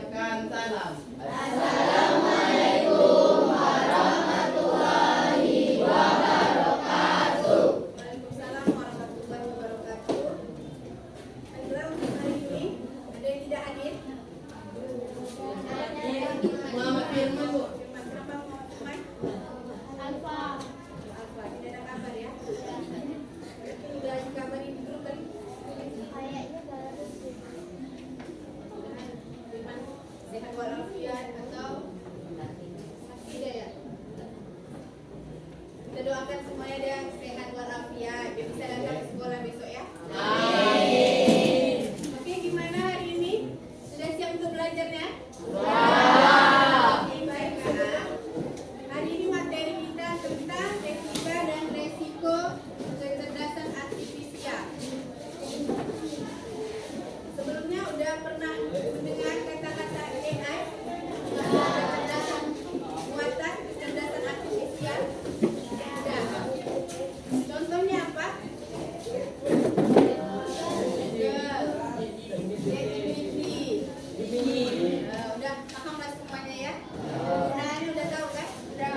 mengucapkan salam. Assalamualaikum warahmatullahi wabarakatuh. Waalaikumsalam warahmatullahi wabarakatuh. Baiklah, untuk hari ini ada yang tidak hadir? Muhammad Firman, Bu. Firman, kenapa Muhammad Firman? Alfa. Alfa, tidak ada kabar ya? Sudah dikabari di grup tadi? Kayaknya baru sih. Firman, sehat walafiat atau tidak ya? Kita doakan semuanya ada yang sehat walafiat, biar bisa datang ke sekolah besok ya. Amin. Oke, gimana hari ini? Sudah siap untuk belajarnya? Oke, baiklah. Hari ini materi kita tentang etika dan resiko kecerdasan artifisial. Sebelumnya udah pernah mendengar kata-kata AI? Kecerdasan buatan, kecerdasan artifisial? Sudah. Contohnya apa? Udah paham lah semuanya ya? Nah, ini udah tahu kan? Udah.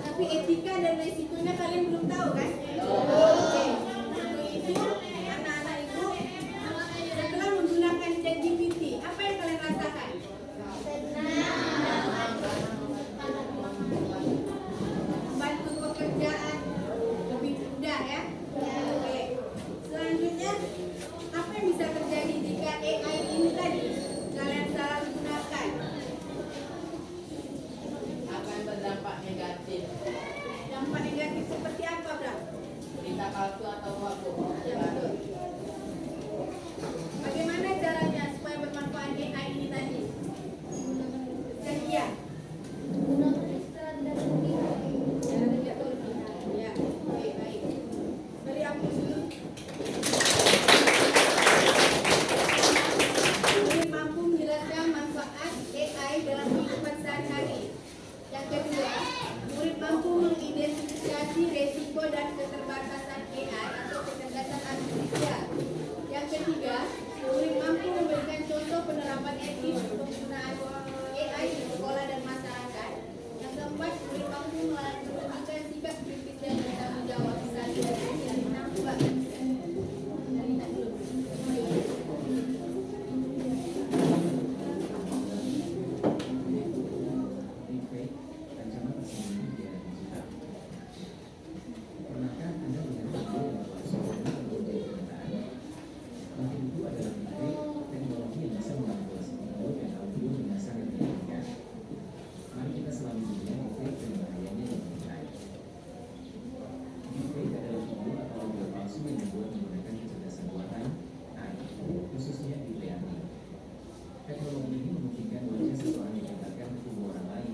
Tapi etika dan resikonya kalian belum tahu kan? Oke. Untuk itu, anak-anak itu setelah menggunakan ChatGPT, apa yang kalian rasakan? Membantu pekerjaan lebih mudah ya? Oke. Selanjutnya, apa yang bisa terjadi jika AI ini tadi kalian salah gunakan? Akan berdampak negatif. Dampak negatif seperti apa, Bram? Berita palsu atau hoax, Bu. Ya, betul. Bagaimana caranya supaya bermanfaat AI ini tadi? Sekian. Ya, oke, baik. Dari aku dulu. Murid mampu menjelaskan manfaat AI dalam kehidupan sehari-hari. Yang kedua, murid mampu mengidentifikasi resiko dan keterbatasan AI atau kecerdasan artifisial. Yang ketiga, murid mampu memberikan contoh penerapan etis penggunaan AI di sekolah dan masyarakat. Yang keempat, murid mampu menunjukkan sikap kritis dan bertanggung jawab. Misalnya dari 6 Mbak. Dari tak dulu. Pernahkah Anda mendengar bahwa seorang anggota pemerintahan makin itu adalah teknologi yang bisa membantu video dan audio dengan sangat memungkinkan. Mari kita selalu dunia deepfake dan bahayanya yang mengintai. Deepfake adalah video atau audio palsu yang dibuat menggunakan kecerdasan buatan AI, khususnya di AI. Teknologi ini memungkinkan wajah seseorang digambarkan ke tubuh orang lain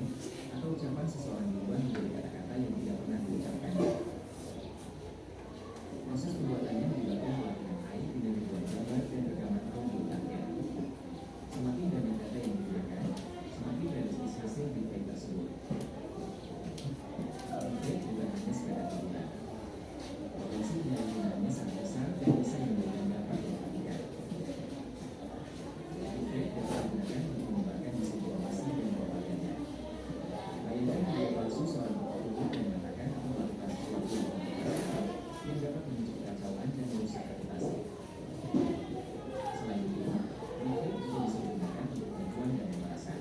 atau ucapan seseorang diubah menjadi kata-kata yang tidak pernah diucapkannya. Proses pembuatannya melibatkan pelatihan AI dengan ribuan gambar dan rekaman audio terakhir. Semakin banyak data yang digunakan, semakin realistis hasil deepfake tersebut. Deepfake bukan hanya sekadar hiburan. Potensi penyalahgunaannya sangat besar dan bisa menimbulkan dampak yang mematikan. Deepfake dapat digunakan untuk menyebarkan disinformasi dan propaganda. Bayangkan video palsu seorang tokoh publik yang mengatakan atau melakukan sesuatu yang dapat memicu kekacauan dan merusak reputasi. Selain itu, deepfake juga bisa digunakan untuk penipuan dan pemerasan.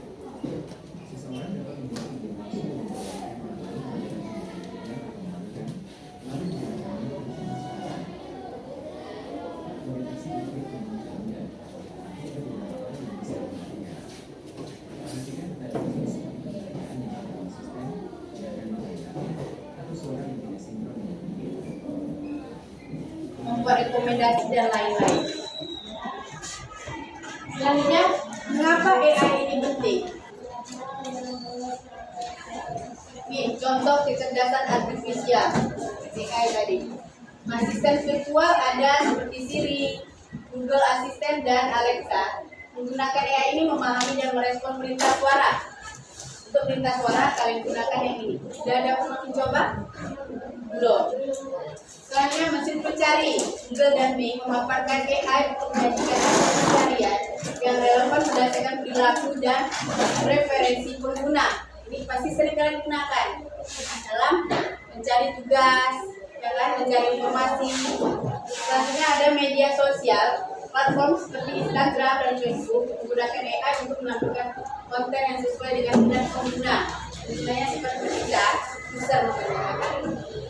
Seseorang dapat membuat video palsu yang memperlihatkan orang lain melakukan tindakan atau memalukan, lalu mengancamnya untuk dimasukkan. Mendeteksi deepfake memang tidak mudah, tapi ada beberapa hal yang bisa diperhatikan. Perhatikan tanda-tanda seperti pertanyaan yang tidak konsisten, gerakan mata atau suara yang tidak sinkron dengan video. Membuat rekomendasi dan lain-lain. Selanjutnya, mengapa AI ini penting? Nih, contoh kecerdasan artifisial AI tadi. Asisten virtual ada seperti Siri, Google Assistant, dan Alexa. Menggunakan AI ini memahami dan merespon perintah suara. Untuk perintah suara, kalian gunakan yang ini. Sudah ada pernah mencoba? Belum. Selanjutnya mesin pencari Google dan Bing memaparkan AI untuk menjadikan pencarian yang relevan berdasarkan perilaku dan preferensi pengguna. Ini pasti sering kalian gunakan dalam mencari tugas, ya kan, mencari informasi. Selanjutnya ada media sosial, platform seperti Instagram dan Facebook menggunakan AI untuk menampilkan konten yang sesuai dengan minat pengguna. Misalnya seperti kita bisa menggunakan.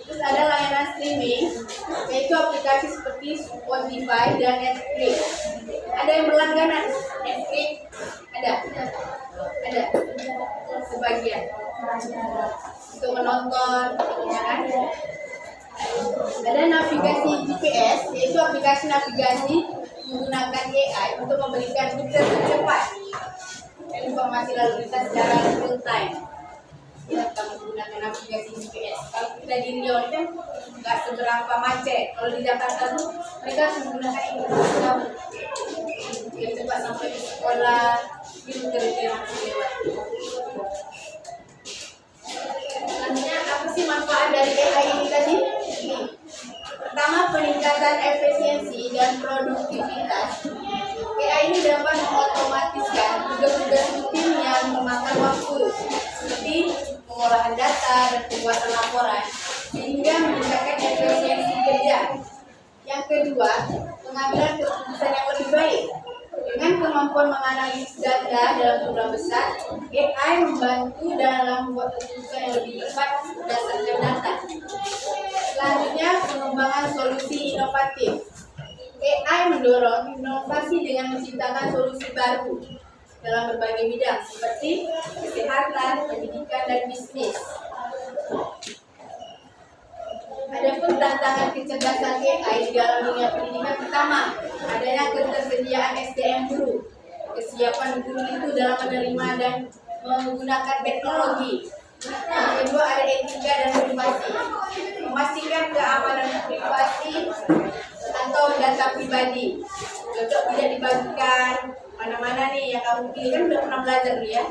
Terus ada layanan streaming, yaitu aplikasi seperti Spotify dan Netflix. Ada yang berlangganan Netflix? Ada sebagian untuk menonton, ya kan? Ada navigasi GPS, yaitu aplikasi navigasi menggunakan AI untuk memberikan rute tercepat dan informasi lalu lintas secara real time. Ya, kita menggunakan navigasi GPS. Kalau kita di Riau kan nggak seberapa macet. Kalau di Jakarta tuh mereka harus menggunakan ini biar cepat sampai di sekolah, di kerja yang lewat. Selanjutnya apa sih manfaat dari AI ini tadi? Pertama, peningkatan efisiensi dan produktivitas. AI ini dapat mengotomatiskan tugas-tugas rutin yang memakan waktu, seperti pengolahan data dan pembuatan laporan, sehingga meningkatkan efisiensi kerja. Yang kedua, pengambilan keputusan yang lebih baik. Dengan kemampuan menganalisis data dalam jumlah besar, AI membantu dalam membuat keputusan yang lebih tepat berdasarkan data. Selanjutnya, pengembangan solusi inovatif. AI mendorong inovasi dengan menciptakan solusi baru dalam berbagai bidang seperti kesehatan, pendidikan, dan bisnis. Adapun tantangan kecerdasan AI di dalam dunia pendidikan, pertama, adanya ketersediaan SDM guru. Kesiapan guru itu dalam menerima dan menggunakan teknologi. Yang kedua, ada etika dan privasi. Memastikan keamanan privasi atau data pribadi. Contoh tidak dibagikan mana-mana nih yang kamu pilih, kan udah pernah belajar nih ya.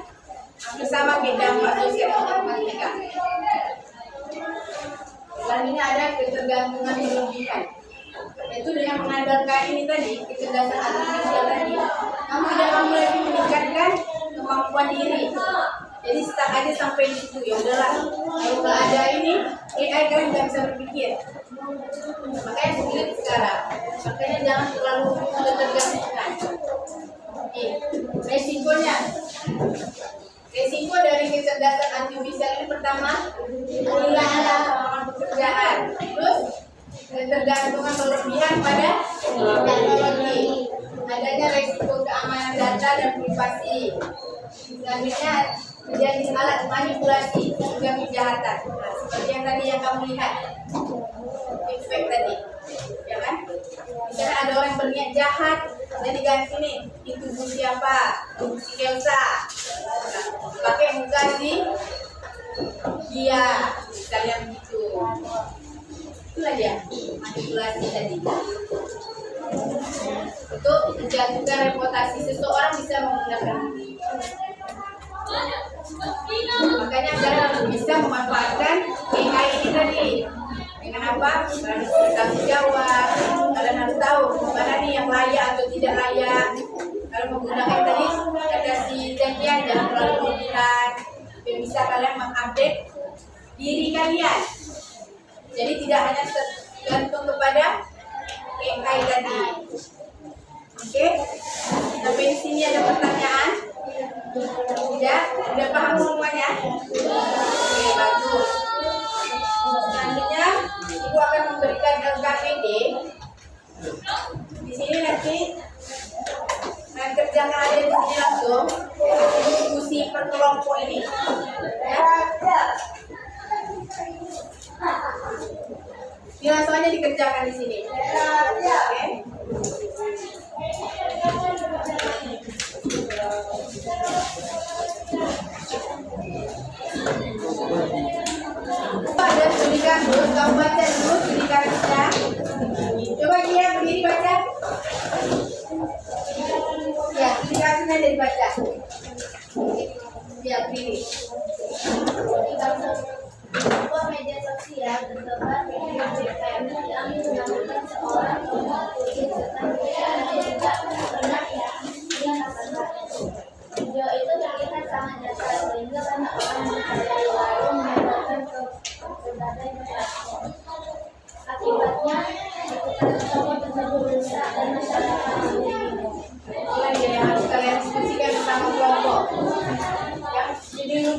Hampir sama kayak dampak sosial informatika. Selanjutnya ada ketergantungan berlebihan. Itu dengan mengandalkan ini tadi, kecerdasan artifisial tadi, kamu tidak mampu lagi meningkatkan kemampuan diri. Jadi stuck aja sampai di situ, ya udahlah. Kalau nggak ada ini, AI kalian nggak bisa berpikir. Makanya sulit sekarang. Makanya jangan terlalu ketergantungan. Resikonya. Resiko dari kecerdasan artifisial ini pertama, kehilangan lapangan pekerjaan. Terus ketergantungan berlebihan pada teknologi. Adanya resiko keamanan data dan privasi. Selanjutnya menjadi alat manipulasi juga kejahatan. Nah, seperti yang tadi yang kamu lihat, efek tadi, ya kan? Misalnya ada orang yang berniat jahat, jadi ganti nih, itu Bu siapa? Bu si Elsa. Pakai muka si dia, kalian begitu. Itulah dia manipulasi tadi. Untuk menjatuhkan reputasi seseorang bisa menggunakan. Makanya kalian bisa memanfaatkan AI ini tadi. Dengan apa? Kalian harus bertanggung jawab. Kalian harus tahu mana nih yang layak atau tidak layak. Kalau menggunakan tadi ada si bagian jangan terlalu berlebihan. Biar bisa kalian mengupdate diri kalian. Jadi tidak hanya tergantung kepada AI tadi. Oke? Sampai di sini ada pertanyaan? Ya, udah paham semuanya? Oke, bagus. Selanjutnya, Ibu akan memberikan LKPD. Di sini nanti kerjakan aja di sini langsung diskusi per kelompok ini. Ya. Ini langsung aja dikerjakan di sini. Oke. Ada studi kasus, kamu baca dulu studi kasusnya. Coba dia berdiri baca. Ya, studi kasusnya dari baca. Ya, berdiri. Sebuah media sosial tersebar video BBM yang menggunakan seorang tokoh politik serta media yang juga pernah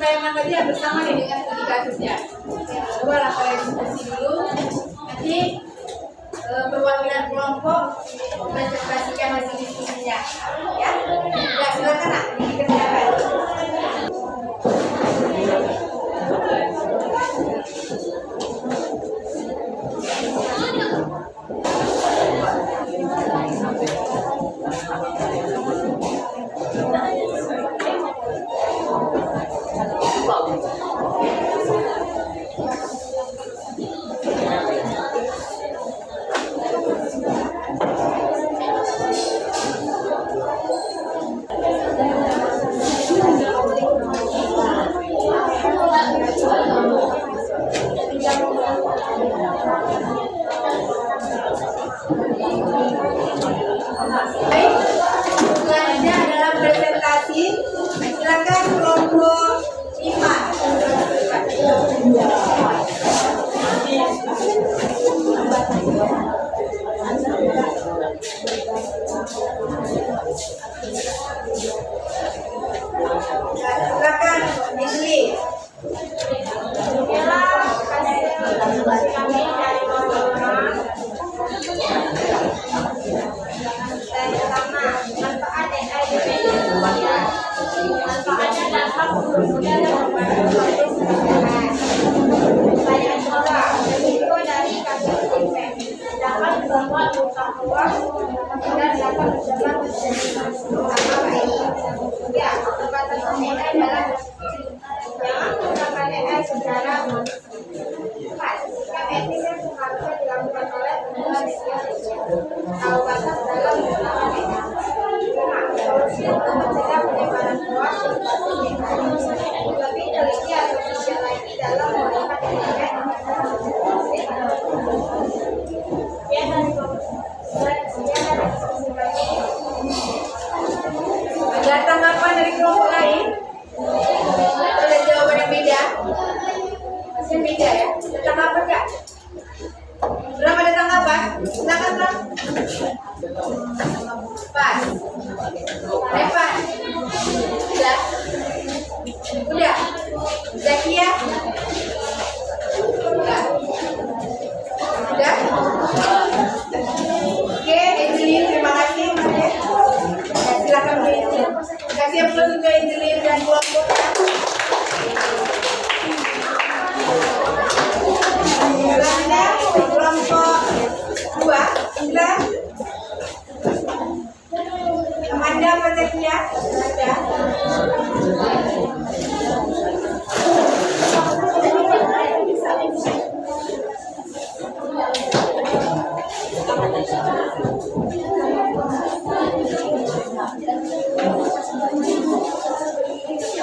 tayangan tadi yang bersama nih dengan studi kasusnya. Coba lah kalian diskusi dulu. Nanti perwakilan kelompok presentasikan hasil diskusinya. Ya, ya silakan nak dikerjakan. Selanjutnya adalah presentasi. Silakan kelompok 5. Silakan Indri. Ada tanggapan dari kelompok lain? Ada jawaban yang beda? Masih beda ya? Ada tanggapan nggak? Berapa ada tanggapan? Silakan Bang. Pas. Revan. Sudah? Udah? Zakia? Udah? Udah? Oke, Angelin, terima kasih. Silakan Bu Angelin. Terima kasih yang belum juga Angelin dan kelompoknya. Selanjutnya kelompok 2, Indra. Amanda Patekia.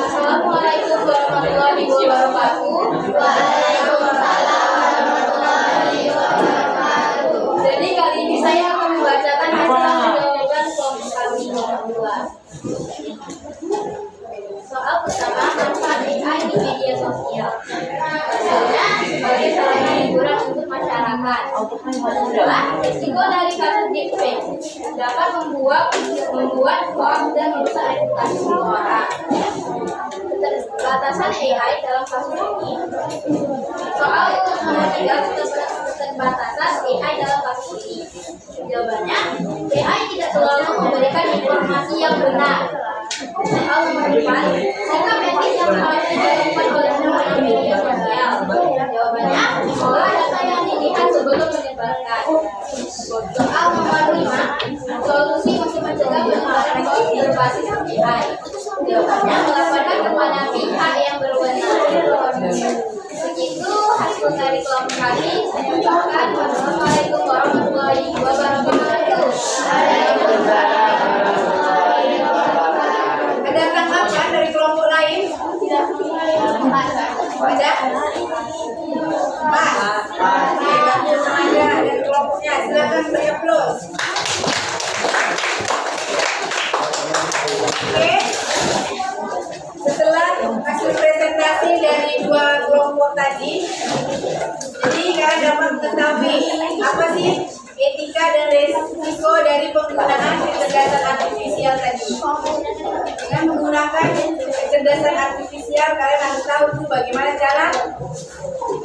Assalamualaikum warahmatullahi wabarakatuh. Waalaikumsalam warahmatullahi wabarakatuh. Jadi kali ini saya akan membacakan hasil jawaban kelompok kami nomor 2. Soal pertama, manfaat AI di media sosial. Hasilnya sebagai sarana hiburan untuk masyarakat. Adalah risiko dari kasus deepfake dapat membuat hoax dan merusak reputasi seseorang. Keterbatasan AI dalam kasus ini. Soal nomor 3, keterbatasan AI dalam kasus ini. Jawabannya, AI tidak selalu memberikan informasi yang benar. Soal nomor 4, sikap etis yang harus dilakukan oleh pengguna media sosial. Jawabannya, olah data yang dilihat sebelum menyebarkan. Soal nomor 5, solusi untuk mencegah penularan hoax berbasis AI. Jawabannya, melaporkan kepada pihak yang berwenang. Begitu hasil dari kelompok kami. Saya ucapkan wassalamualaikum warahmatullahi wabarakatuh. Ada tanggapan dari kelompok lain? Ada? Mas, ada dari kelompoknya. Silakan beri aplaus. Oke. Setelah hasil presentasi dari 2 kelompok tadi, jadi kalian dapat mengetahui apa sih etika dan resiko dari penggunaan kecerdasan artifisial tadi dengan menggunakan kecerdasan artifisial, kalian harus tahu tuh bagaimana cara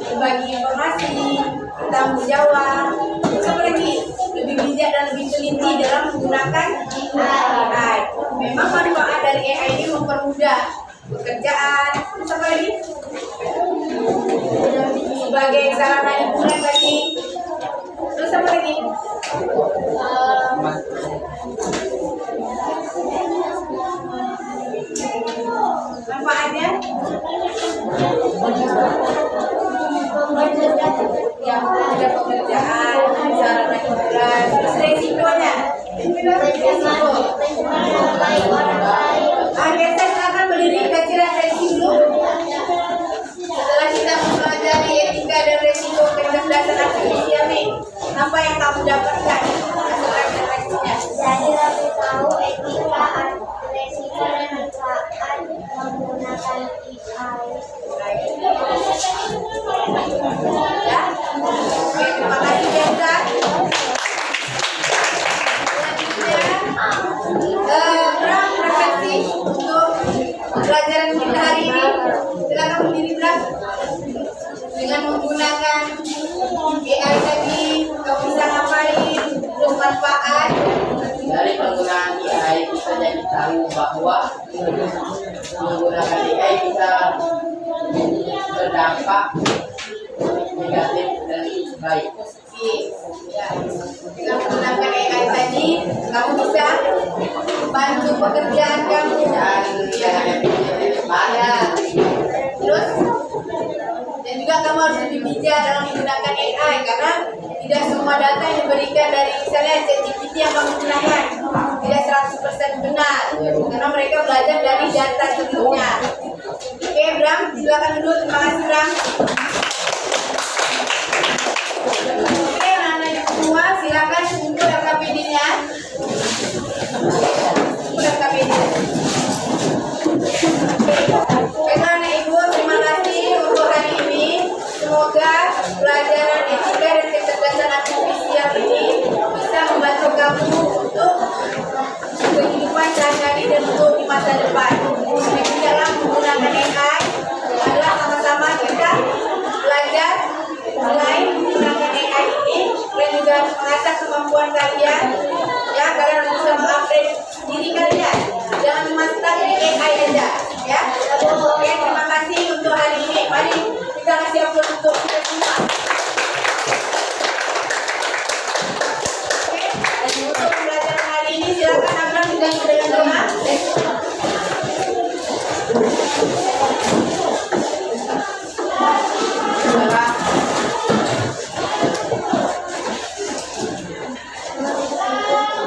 berbagi informasi, bertanggung jawab, seperti lebih bijak dan lebih teliti dalam menggunakan AI. Memang manfaat dari AI ini mempermudah pekerjaan, apa lagi? Sebagai sarana hiburan lagi. Terus apa lagi? Manfaatnya? Ya, ada pekerjaan, sarana hiburan. Terus resikonya? Resiko. Kita silakan berdiri, kajian resiko dulu. Setelah kita mempelajari etika dan resiko kecerdasan artifisial nih, apa yang kamu dapatkan? Jadi lebih tahu etika, resiko dan manfaat menggunakan AI. Ya, oke, terima kasih Jasa. Bram, refleksi untuk pelajaran kita hari ini. Silakan berdiri, Bram. Dengan menggunakan AI tadi, kamu bisa ngapain? Terus manfaat. Dari penggunaan AI kita jadi tahu bahwa menggunakan AI kita berdampak negatif dan baik. Ya. Dengan menggunakan AI tadi, kamu bisa bantu pekerjaan kamu. Dan jangan Ya. Terus, dan juga kamu harus lebih bijak dalam menggunakan AI karena tidak semua data yang diberikan dari misalnya ChatGPT yang kamu gunakan tidak 100% benar karena mereka belajar dari data sebelumnya. Oke, Bram, silakan dulu. Terima kasih, Bram. Oke, anak-anak semua silakan kumpul LKPD-nya. Kumpul LKPD. Anak Ibu, terima kasih untuk hari ini. Semoga pelajaran etika dan kecerdasan artifisial ini bisa membantu kamu untuk kehidupan sehari-hari dan untuk di masa depan. Jadi dalam menggunakan AI adalah sama-sama kita belajar mulai menggunakan AI ini. Kalian juga harus mengasah kemampuan kalian. Ya, kalian harus bisa mengupgrade diri kalian. Jangan cuma stuck di AI aja. Ya, oke, terima kasih untuk hari ini. Mari kita kasih aplaus untuk kita semua. Oke, untuk pembelajaran hari ini silakan Abram diganti dengan doa.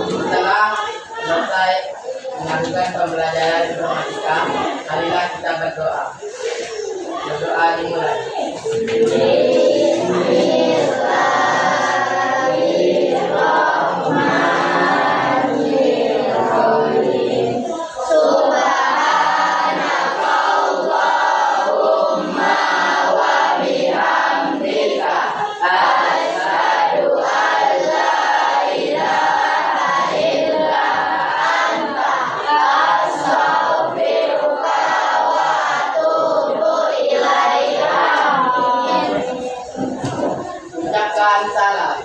Setelah selesai melakukan pembelajaran informatika, marilah kita berdoa. Berdoa dimulai. Ucapkan salam.